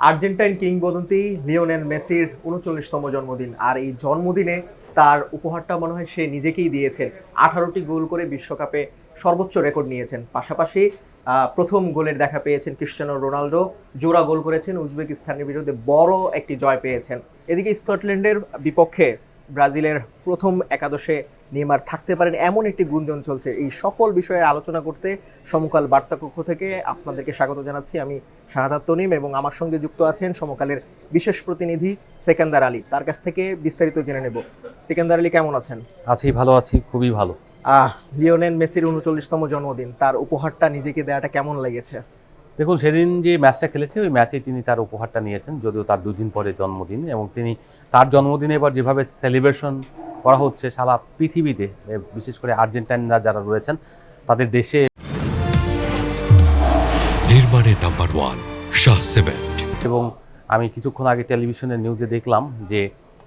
Argentine কিংবদন্তি Lionel মেসির ৩৯তম জন্মদিন, আর এই জন্মদিনে তার উপহারটা মনে হয় সে নিজেকেই দিয়েছেন। ১৮টি গোল করে বিশ্বকাপে সর্বোচ্চ রেকর্ড নিয়েছেন। পাশাপাশি প্রথম গোলের দেখা পেয়েছেন ক্রিশ্চিয়ানো রোনালদো, জোড়া গোল করেছেন, উজবেকিস্তানের বিরুদ্ধে বড় একটি জয় পেয়েছেন। এদিকে স্কটল্যান্ডের বিপক্ষে ব্রাজিলের প্রথম একাদশে নেইমার থাকতে পারেন এমন একটি গুঞ্জন চলছে। এই সকল বিষয়ে আলোচনা করতে সমকাল বার্তাকক্ষ থেকে আপনাদেরকে স্বাগত জানাচ্ছি। আমি শাহাদাত তনিম এবং আমার সঙ্গে যুক্ত আছেন সমকালের বিশেষ প্রতিনিধি সেকেন্দার আলী। তার কাছ থেকে বিস্তারিত জেনে নেব। সেকেন্দার আলী, কেমন আছেন? আছি, ভালো আছি, খুবই ভালো। লিওনেল মেসির ৩৯তম জন্মদিন, তার উপহারটা নিজেকে দেওয়াটা কেমন লেগেছে? দেখুন, সেদিন যে ম্যাচটা খেলেছে ওই ম্যাচে তিনি তার উপহারটা নিয়েছেন, যদিও তার দুদিন পরে জন্মদিন, এবং তিনি তার জন্মদিনে এবার যেভাবে সেলিব্রেশন করা হচ্ছে সারা পৃথিবীতে, বিশেষ করে আর্জেন্টাইনরা যারা রয়েছেন তাদের দেশে। নির্মাণের নাম্বার 1 শাহ সিমেন্ট। এবং আমি কিছুক্ষণ আগে টেলিভিশনের নিউজে দেখলাম যে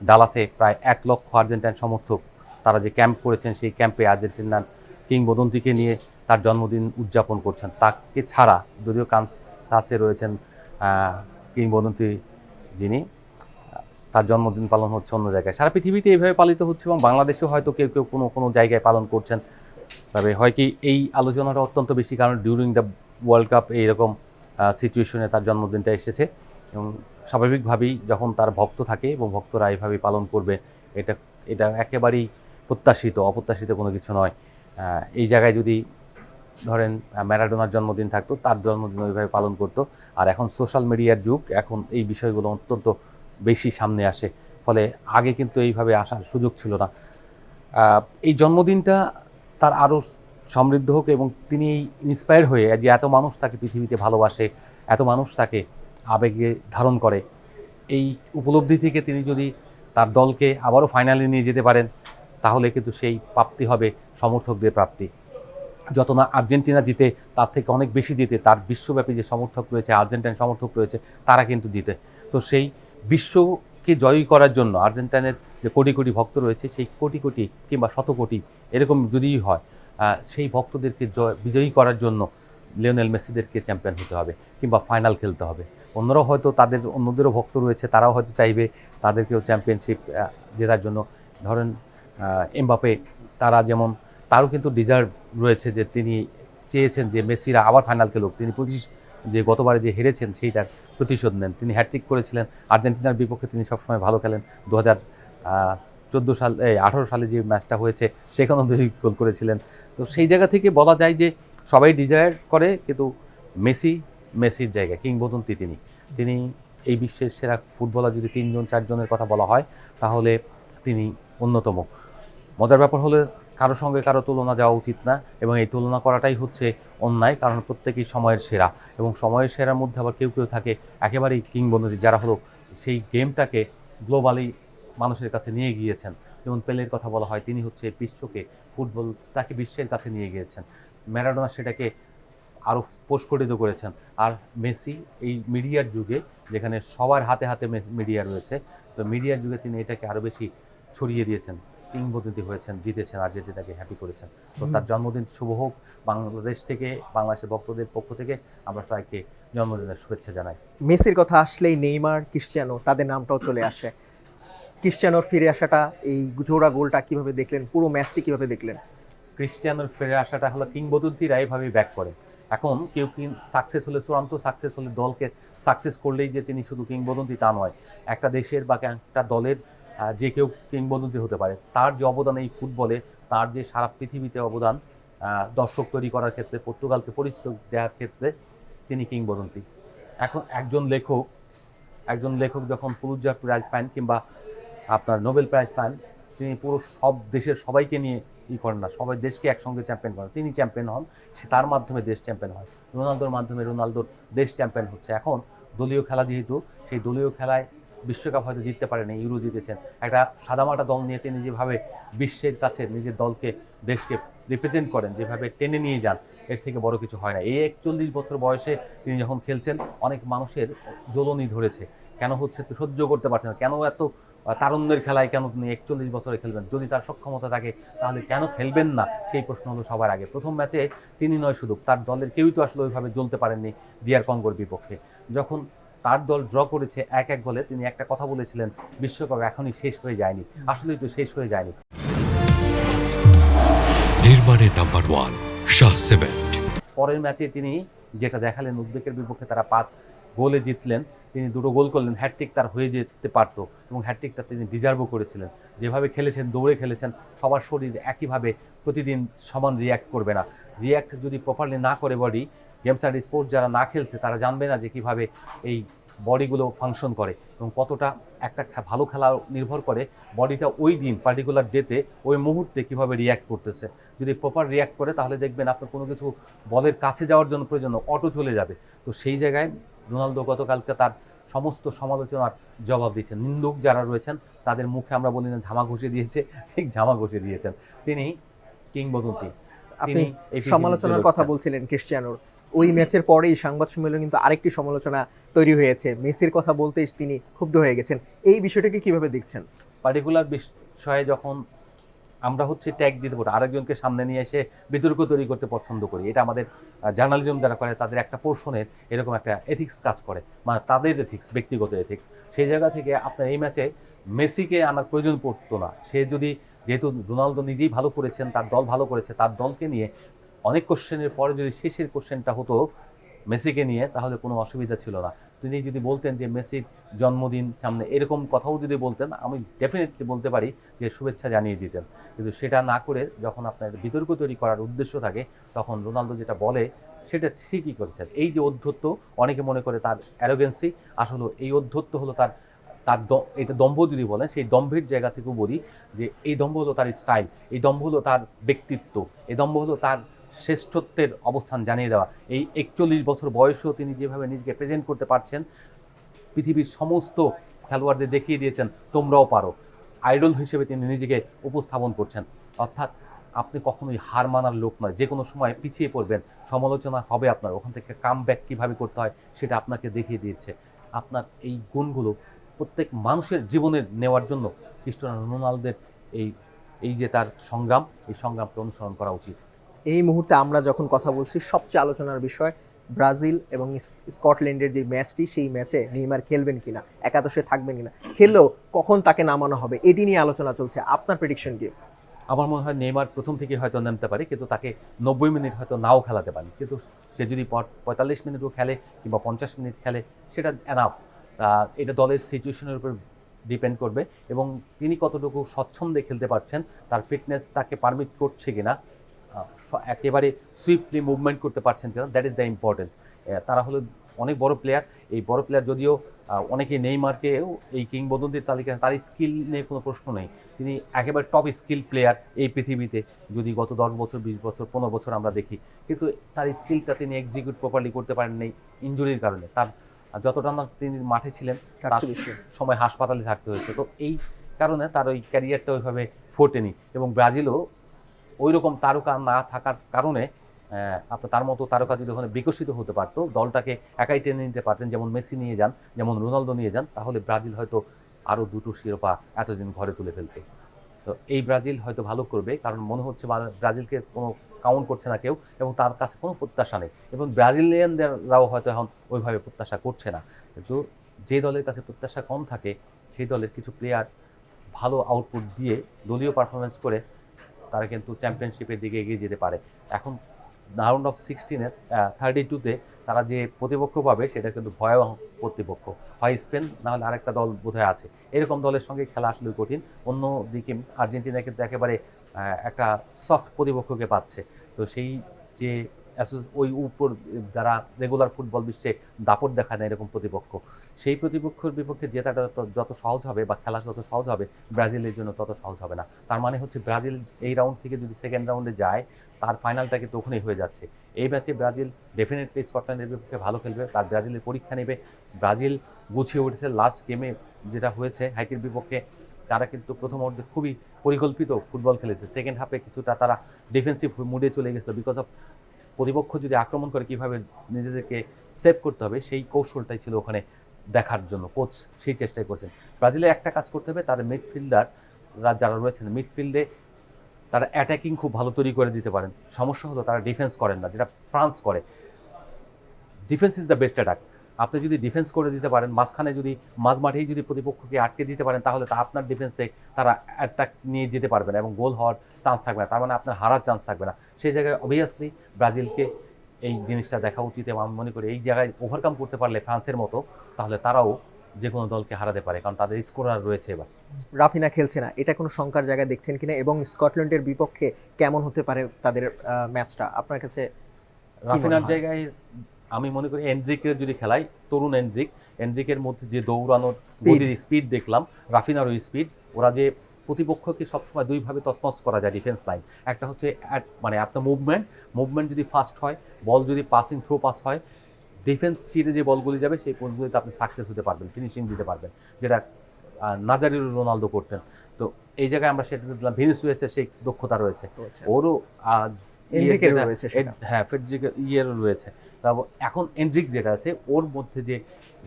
ডালাসে প্রায় ১ লক্ষ আর্জেন্টাইন সমর্থক তারা যে ক্যাম্প করেছেন, সেই ক্যাম্পে আর্জেন্টিনার কিংবদন্তিকে নিয়ে তার জন্মদিন উদযাপন করছেন। তাকে ছাড়া যদিও কানসাসে রয়েছেন কিংবদন্তি যিনি, তার জন্মদিন পালন হচ্ছে অন্য জায়গায়। সারা পৃথিবীতে এইভাবে পালিত হচ্ছে এবং বাংলাদেশেও হয়তো কেউ কেউ কোনো কোনো জায়গায় পালন করছেন। তবে হয় কি, এই আলোচনাটা অত্যন্ত বেশি কারণ ডিউরিং দ্য ওয়ার্ল্ড কাপ এইরকম সিচুয়েশনে তার জন্মদিনটা এসেছে, এবং স্বাভাবিকভাবেই যখন তার ভক্ত থাকে এবং ভক্তরা এইভাবেই পালন করবে, এটা এটা একেবারেই প্রত্যাশিত, অপ্রত্যাশিত কোনো কিছু নয়। এই জায়গায় যদি ধরেন ম্যারাডোনার জন্মদিন থাকতো, তার জন্মদিন ওইভাবে পালন করতো। আর এখন সোশ্যাল মিডিয়ার যুগ, এখন এই বিষয়গুলো অত্যন্ত বেশি সামনে আসে, ফলে আগে কিন্তু এইভাবে আসার সুযোগ ছিল না। এই জন্মদিনটা তার আরও সমৃদ্ধ হোক এবং তিনি ইন্সপায়ার হয়ে, যে এত মানুষ তাকে পৃথিবীতে ভালোবাসে, এত মানুষ তাকে আবেগে ধারণ করে, এই উপলব্ধি থেকে তিনি যদি তার দলকে আবারও ফাইনালে নিয়ে যেতে পারেন, তাহলে কিন্তু সেই প্রাপ্তি হবে সমর্থকদের প্রাপ্তি। যত না আর্জেন্টিনা জিতে, তার থেকে অনেক বেশি জিতে তার বিশ্বব্যাপী যে সমর্থক রয়েছে, আর্জেন্টাইন সমর্থক রয়েছে, তারা কিন্তু জিতে। তো সেই বিশ্বকে জয়ী করার জন্য আর্জেন্টাইনের যে কোটি কোটি ভক্ত রয়েছে, সেই কোটি কোটি কিংবা শত কোটি এরকম যদি হয়, সেই ভক্তদেরকে বিজয়ী করার জন্য লিওনেল মেসিদেরকে চ্যাম্পিয়ন হতে হবে কিংবা ফাইনাল খেলতে হবে। অন্যরাও হয়তো অন্যদেরও ভক্ত রয়েছে, তারাও হয়তো চাইবে তাদেরকেও চ্যাম্পিয়নশিপ জেতার জন্য। ধরেন এমবাপে, তারা যেমন, তারও কিন্তু ডিজার্ভ রয়েছে যে তিনি চেয়েছেন যে মেসিরা আবার ফাইনাল খেলুক। তিনি যে গতবারে যে হেরেছেন সেইটার প্রতিশোধ নেন। তিনি হ্যাট্রিক করেছিলেন আর্জেন্টিনার বিপক্ষে, তিনি সবসময় ভালো খেলেন। 2018 সালে যে ম্যাচটা হয়েছে সেখানেও 2 গোল করেছিলেন। তো সেই জায়গা থেকে বলা যায় যে সবাই ডিজায়ার করে, কিন্তু মেসির জায়গায় কিংবদন্তি তিনি এই বিশ্বের সেরা ফুটবলার যদি 3-4জনের কথা বলা হয়, তাহলে তিনি অন্যতম। মজার ব্যাপার হলো, কারো সঙ্গে কারো তুলনা যাওয়া উচিত না, এবং এই তুলনা করাটাই হচ্ছে অন্যায়, কারণ প্রত্যেকেই সময়ের সেরা, এবং সময়ের সেরার মধ্যে আবার কেউ কেউ থাকে একেবারেই কিংবদন্তি, যারা হলো সেই গেমটাকে গ্লোবালি মানুষের কাছে নিয়ে গিয়েছেন। যেমন পেলের কথা বলা হয়, তিনি হচ্ছে বিশ্বকে, ফুটবল তাকে বিশ্বের কাছে নিয়ে গিয়েছেন। ম্যারাডোনা সেটাকে আরও প্রস্ফুটিত করেছেন। আর মেসি এই মিডিয়ার যুগে, যেখানে সবার হাতে হাতে মিডিয়া রয়েছে, তো মিডিয়ার যুগে তিনি এটাকে আরও বেশি ছড়িয়ে দিয়েছেন, কিংবদন্তি হয়েছেন, জিতেছেন, আর্জেন্টিনাকে হ্যাপি করেছেন। তো তার জন্মদিন শুভ হোক। বাংলাদেশ থেকে, বাংলাদেশের ভক্তদের পক্ষ থেকে আমরা সবাইকে জন্মদিনের শুভেচ্ছা জানাই। মেসির কথা আসলেই নেইমার, ক্রিশ্চিয়ানো, তাদের নামটাও চলে আসে। ক্রিশ্চিয়ানোর ফিরে আসাটা, এই জোড়া গোলটা কিভাবে দেখলেন? পুরো ম্যাচটি কিভাবে দেখলেন? ক্রিশ্চিয়ানোর ফিরে আসাটা হলো, কিংবদন্তিরা এইভাবেই ব্যাক করে। এখন কেউ সাকসেস হলে, চূড়ান্ত সাকসেস হলে, দলকে সাকসেস করলেই যে তিনি শুধু কিংবদন্তি তা নয়। একটা দেশের বা একটা দলের যে কেউ কিংবদন্তি হতে পারে। তার যে অবদান এই ফুটবলে, তার যে সারা পৃথিবীতে অবদান, দর্শক তৈরি করার ক্ষেত্রে, পর্তুগালকে পরিচিত দেওয়ার ক্ষেত্রে তিনি কিংবদন্তি। এখন একজন লেখক যখন পুলিৎজার প্রাইজ পান কিংবা আপনার নোবেল প্রাইজ পান, তিনি পুরো সব দেশের সবাইকে নিয়ে করেন না, সবাই দেশকে একসঙ্গে চ্যাম্পিয়ন করেন। তিনি চ্যাম্পিয়ন হন, তার মাধ্যমে দেশ চ্যাম্পিয়ন হয়। রোনালদোর মাধ্যমে রোনালদোর দেশ চ্যাম্পিয়ন হচ্ছে। এখন দলীয় খেলা যেহেতু, সেই দলীয় খেলায় বিশ্বকাপ হয়তো জিততে পারেনি, ইউরো জিতেছেন। একটা সাদামাটা দল নিয়ে তিনি যেভাবে বিশ্বের কাছে নিজের দলকে, দেশকে রিপ্রেজেন্ট করেন, যেভাবে টেনে নিয়ে যান, এর থেকে বড় কিছু হয় না। এই 41 বছর বয়সে তিনি যখন খেলছেন, অনেক মানুষের জ্বলনি ধরেছে। কেন হচ্ছে তো সহ্য করতে পারছে না, কেন এত তারুণ্যের খেলায় কেন তিনি 41 বছরে খেলবেন? যদি তার সক্ষমতা থাকে তাহলে কেন খেলবেন না, সেই প্রশ্ন হলো সবার আগে। প্রথম ম্যাচে তিনি নয় শুধু, তার দলের কেউই তো আসলে ওইভাবে জ্বলতে পারেননি ডিআর কঙ্গোর বিপক্ষে। যখন তার দল ড্র করেছে 1-1 গোলে। তিনি একটা কথা বলেছিলেন, বিশ্বকাপ এখনই শেষ হয়ে যায়নি। আসলেই তো শেষ হয়ে যায়নি। নির্মাণে নাম্বার 1 শাহ সিমেন্ট। পরের ম্যাচে তিনি যেটা দেখালেন, উজবেকের বিপক্ষে তারা 5 গোলে জিতলেন, তিনি 2টো গোল করলেন, হ্যাটট্রিক তার হয়ে যেতে পারতো এবং হ্যাটট্রিকটা তিনি ডিজার্ভও করেছিলেন। যেভাবে খেলেছেন, দৌড়ে খেলেছেন, সবার শরীর একইভাবে প্রতিদিন সমান রিয়্যাক্ট করবে না। রিয়্যাক্ট যদি প্রপারলি না করে বডি, গেমস অ্যান্ড স্পোর্টস যারা না খেলছে তারা জানবে না যে কীভাবে এই বডিগুলো ফাংশন করে এবং কতটা একটা ভালো খেলা নির্ভর করে বডিটা ওই দিন পার্টিকুলার ডেতে ওই মুহূর্তে কীভাবে রিয়্যাক্ট করতেছে। যদি প্রপার রিয়্যাক্ট করে তাহলে দেখবেন আপনার কোনো কিছু বলের কাছে যাওয়ার জন্য প্রয়োজন অটো চলে যাবে। তো সেই জায়গায় রোনালদো গতকালকে তার সমস্ত সমালোচনার জবাব দিয়েছেন। নিন্দুক যারা রয়েছেন তাদের মুখে আমরা বলি না ঝামা ঘষে দিয়েছে, ঠিক ঝামা ঘষে দিয়েছেন। তিনি কিংবদন্তি। আপনি সমালোচনার কথা বলছিলেন ক্রিশ্চিয়ানোর, ওই ম্যাচের পরেই সংবাদ সম্মেলনে কিন্তু আরেকটি সমালোচনা তৈরি হয়েছে। মেসির কথা বলতেই তিনি ক্ষুব্ধ হয়ে গেছেন। এই বিষয়টাকে কিভাবে দেখছেন? পার্টিকুলার বিষয়ে যখন আমরা ট্যাগ দিতে পারি, আরেকজনকে সামনে নিয়ে এসে বিতর্ক তৈরি করতে পছন্দ করি, এটা আমাদের জার্নালিজম যারা করে তাদের একটা পোর্শনের এরকম একটা এথিক্স কাজ করে, মানে তাদের এথিক্স, ব্যক্তিগত এথিক্স। সেই জায়গা থেকে আপনার এই ম্যাচে মেসিকে আনার প্রয়োজন পড়তো না। সে যদি, যেহেতু রোনালদো নিজেই ভালো করেছেন, তার দল ভালো করেছে, তার দলকে নিয়ে অনেক কোশ্চেনের পরে যদি শেষের কোশ্চেনটা হতো মেসিকে নিয়ে, তাহলে কোনো অসুবিধা ছিল না। তিনি যদি বলতেন যে মেসির জন্মদিন সামনে, এরকম কথাও যদি বলতেন, আমি ডেফিনেটলি বলতে পারি যে শুভেচ্ছা জানিয়ে দিতেন। কিন্তু সেটা না করে যখন আপনার বিতর্ক তৈরি করার উদ্দেশ্য থাকে, তখন রোনালদো যেটা বলে সেটা ঠিকই করেছেন। এই যে অধ্যত্ব, অনেকে মনে করে তার অ্যারোগেন্সি, আসলে এই অধ্যত্ব হলো তার এটা দম্ভ যদি বলেন, সেই দম্ভের জায়গা থেকেও বলি যে এই দম্ভ হলো তার স্টাইল, এই দম্ভ হলো তার ব্যক্তিত্ব, এই দম্ভ হলো তার শ্রেষ্ঠত্বের অবস্থান জানিয়ে দেওয়া। এই 41 বছর বয়সেও তিনি যেভাবে নিজেকে প্রেজেন্ট করতে পারছেন, পৃথিবীর সমস্ত খেলোয়াড়দের দেখিয়ে দিয়েছেন তোমরাও পারো। আইডল হিসেবে তিনি নিজেকে উপস্থাপন করছেন। অর্থাৎ আপনি কখনোই হার মানার লোক নয়, যে কোনো সময় পিছিয়ে পড়বেন, সমালোচনা হবে আপনার, ওখান থেকে কাম ব্যাক কীভাবে করতে হয় সেটা আপনাকে দেখিয়ে দিচ্ছে। আপনার এই গুণগুলো প্রত্যেক মানুষের জীবনের নেওয়ার জন্য ক্রিস্টিয়ানো রোনালদোর এই যে তার সংগ্রাম, এই সংগ্রামকে অনুসরণ করা উচিত। এই মুহূর্তে আমরা যখন কথা বলছি, সবচেয়ে আলোচনার বিষয় ব্রাজিল এবং স্কটল্যান্ডের যে ম্যাচটি, সেই ম্যাচে নেইমার খেলবেন কিনা, একাদশে থাকবেন কিনা, খেললেও কখন তাকে নামানো হবে, এটি নিয়ে আলোচনা চলছে। আপনার প্রেডিকশন কি? আমার মনে হয় নেইমার প্রথম থেকে হয়তো নামতে পারে, কিন্তু তাকে 90 মিনিট হয়তো নাও খেলাতে পারে। কিন্তু সে যদি 45 মিনিটও খেলে কিংবা 50 মিনিট খেলে, সেটা এনাফ। এটা দলের সিচুয়েশনের উপর ডিপেন্ড করবে এবং তিনি কতটুকু স্বচ্ছন্দে খেলতে পারছেন, তার ফিটনেস তাকে পারমিট করছে কিনা, একেবারে সুইফটলি মুভমেন্ট করতে পারছেন কিনা, দ্যাট ইজ দ্য ইম্পর্টেন্ট। তারা হলো অনেক বড় প্লেয়ার। এই বড় প্লেয়ার যদিও অনেকে নেইমারকেও এই কিংবদন্তির তালিকায়, তার স্কিল নিয়ে কোনো প্রশ্ন নেই, তিনি একেবারে টপ স্কিল প্লেয়ার এই পৃথিবীতে, যদি গত 10 বছর 20 বছর 15 বছর আমরা দেখি। কিন্তু তার স্কিলটা তিনি এক্সিকিউট প্রপারলি করতে পারেননি ইনজুরির কারণে। তার যতটা না তিনি মাঠে ছিলেন, তার সময় হাসপাতালে থাকতে হয়েছে। তো এই কারণে তার ওই ক্যারিয়ারটা ওইভাবে ফোটেনি এবং ব্রাজিলও ওই রকম তারকা না থাকার কারণে আপনার তার মতো তারকা যদি ওখানে বিকশিত হতে পারতো, দলটাকে একাই টেনে নিতে পারতেন, যেমন মেসি নিয়ে যান, যেমন রোনালদো নিয়ে যান, তাহলে ব্রাজিল হয়তো আরও 2টো শিরোপা এতদিন ঘরে তুলে ফেলতো। তো এই ব্রাজিল হয়তো ভালো করবে, কারণ মনে হচ্ছে ব্রাজিলকে কোনো কাউন্ট করছে না কেউ এবং তার কাছে কোনো প্রত্যাশা নেই এবং ব্রাজিলিয়ানরাও হয়তো এখন ওইভাবে প্রত্যাশা করছে না। কিন্তু যে দলের কাছে প্রত্যাশা কম থাকে, সেই দলের কিছু প্লেয়ার ভালো আউটপুট দিয়ে দলীয় পারফরমেন্স করে তারা কিন্তু চ্যাম্পিয়নশিপের দিকে এগিয়ে যেতে পারে। এখন রাউন্ড অফ 16-এর 32-তে তারা যে প্রতিপক্ষ পাবে, সেটা কিন্তু ভয়াবহ প্রতিপক্ষ, হয় স্পেন, না হলে আরেকটা দল বোধহয় আছে। এরকম দলের সঙ্গে খেলা আসলে কঠিন। অন্যদিকে আর্জেন্টিনা কিন্তু একেবারে একটা সফট প্রতিপক্ষকে পাচ্ছে। তো সেই যে ওই উপর যারা রেগুলার ফুটবল বিশ্বে দাপট দেখায় না এরকম প্রতিপক্ষ, সেই প্রতিপক্ষের বিপক্ষে জেতাটা যত সহজ হবে বা খেলা যত সহজ হবে, ব্রাজিলের জন্য তত সহজ হবে না। তার মানে হচ্ছে ব্রাজিল এই রাউন্ড থেকে যদি সেকেন্ড রাউন্ডে যায়, তার ফাইনালটা কিন্তু ওখানেই হয়ে যাচ্ছে। এই ম্যাচে ব্রাজিল ডেফিনেটলি স্কটল্যান্ডের বিপক্ষে ভালো খেলবে, তার ব্রাজিলের পরীক্ষা নেবে। ব্রাজিল গুছিয়ে উঠেছে। লাস্ট গেমে যেটা হয়েছে হাইতির বিপক্ষে, তারা কিন্তু প্রথম অর্ধে খুবই পরিকল্পিত ফুটবল খেলেছে, সেকেন্ড হাফে কিছুটা তারা ডিফেন্সিভ মুডে চলে গেছিলো। বিকজ অফ প্রতিপক্ষ যদি আক্রমণ করে কীভাবে নিজেদেরকে সেভ করতে হবে, সেই কৌশলটাই ছিল ওখানে দেখার জন্য কোচ সেই চেষ্টাই করছেন। ব্রাজিলের একটা কাজ করতে হবে, তার মিডফিল্ডাররা যারা রয়েছেন, মিডফিল্ডে তারা অ্যাটাকিং খুব ভালো তৈরি করে দিতে পারেন। সমস্যা হলো তারা ডিফেন্স করেন না, যেটা ফ্রান্স করে। Defence is the best attack. আপনি যদি ডিফেন্স করে দিতে পারেন, মাঝখানে যদি মাঝমাঠেই যদি প্রতিপক্ষকে আটকে দিতে পারেন, তাহলে তা আপনার ডিফেন্সে তারা অ্যাটাক নিয়ে যেতে পারবে না এবং গোল হওয়ার চান্স থাকবে না, তার মানে আপনার হারার চান্স থাকবে না। সেই জায়গায় অবভিয়াসলি ব্রাজিলকে এই জিনিসটা দেখা উচিত এবং আমি মনে করি এই জায়গায় ওভারকাম করতে পারলে ফ্রান্সের মতো, তাহলে তারাও যে কোনো দলকে হারাতে পারে, কারণ তাদের স্কোরার রয়েছে এবার। রাফিনা খেলছে না, এটা কোনো শঙ্কার জায়গায় দেখছেন কিনা, এবং স্কটল্যান্ডের বিপক্ষে কেমন হতে পারে তাদের ম্যাচটা আপনার কাছে? রাফিনার জায়গায় আমি মনে করি এন্ড্রিকের যদি খেলাই, তরুণ এন্ড্রিকের মধ্যে যে দৌড়ানোর স্পিড দেখলাম, রাফিনার ওই স্পিড, ওরা যে প্রতিপক্ষকে সবসময় দুইভাবে তছনছ করা যায় ডিফেন্স লাইন। একটা হচ্ছে মানে আপনার মুভমেন্ট যদি ফাস্ট হয়, বল যদি পাসিং থ্রো পাস হয়, ডিফেন্স চিরে যে বলগুলি যাবে সেই বলগুলিতে আপনি সাকসেস হতে পারবেন, ফিনিশিং দিতে পারবেন, যেটা নাজারিও রোনালদো করতেন। তো এই জায়গায় আমরা সেটা দেখলাম, ভিনিসিয়াসের সেই দক্ষতা রয়েছে, ওরও হ্যাঁ ফেডরিকের ইয়েরও রয়েছে। তারপর এখন এন্ড্রিক যেটা আছে, ওর মধ্যে যে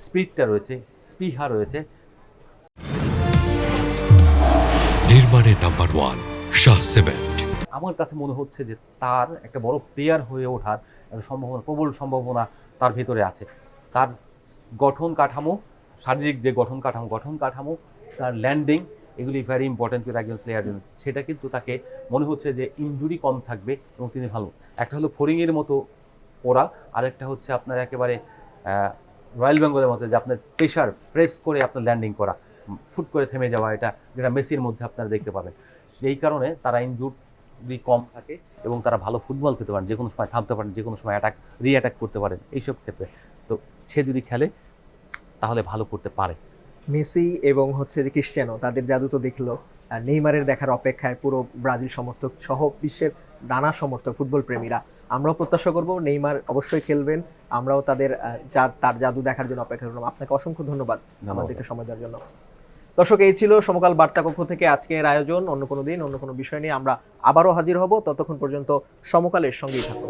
স্পিডটা রয়েছে, স্পৃহা রয়েছে। নির্মাণের নাম্বার 1 শাহ সিমেন্ট। আমার কাছে মনে হচ্ছে যে তার একটা বড় প্লেয়ার হয়ে ওঠার একটা সম্ভাবনা, প্রবল সম্ভাবনা তার ভেতরে আছে। তার গঠন কাঠামো, শারীরিক যে গঠন কাঠামো, তার ল্যান্ডিং, এগুলি ভেরি ইম্পর্টেন্ট করে একজন প্লেয়ার জন্য। সেটা কিন্তু তাকে মনে হচ্ছে যে ইনজুরি কম থাকবে এবং তিনি ভালো। একটা হলো ফরিংয়ের মতো ওরা, আরেকটা হচ্ছে আপনার একেবারে রয়্যাল বেঙ্গলের মতো, যে আপনার প্রেস করে আপনার ল্যান্ডিং করা, ফুট করে থেমে যাওয়া, এটা যেটা মেসির মধ্যে আপনারা দেখতে পাবেন। সেই কারণে তারা ইনজুরি কম থাকে এবং তারা ভালো ফুটবল খেলতে পারেন, যে কোনো সময় থামতে পারেন, যে কোনো সময় রিঅ্যাটাক করতে পারেন এইসব ক্ষেত্রে। তো সে যদি খেলে তাহলে ভালো করতে পারে। মেসি এবং হচ্ছে যে ক্রিশ্চিয়ানো, তাদের জাদু তো দেখলো, আর নেইমারের দেখার অপেক্ষায় পুরো ব্রাজিল সমর্থক সহ বিশ্বের নানা সমর্থক, ফুটবল প্রেমীরা। আমরাও প্রত্যাশা করব নেইমার অবশ্যই খেলবেন, আমরাও তার জাদু দেখার জন্য অপেক্ষা করলাম। আপনাকে অসংখ্য ধন্যবাদ আমাদেরকে সময় দেওয়ার জন্য। দর্শক, এই ছিল সমকাল বার্তা কক্ষ থেকে আজকের আয়োজন। অন্য কোনো দিন অন্য কোনো বিষয় নিয়ে আমরা আবারও হাজির হব। ততক্ষণ পর্যন্ত সমকালের সঙ্গেই থাকুন।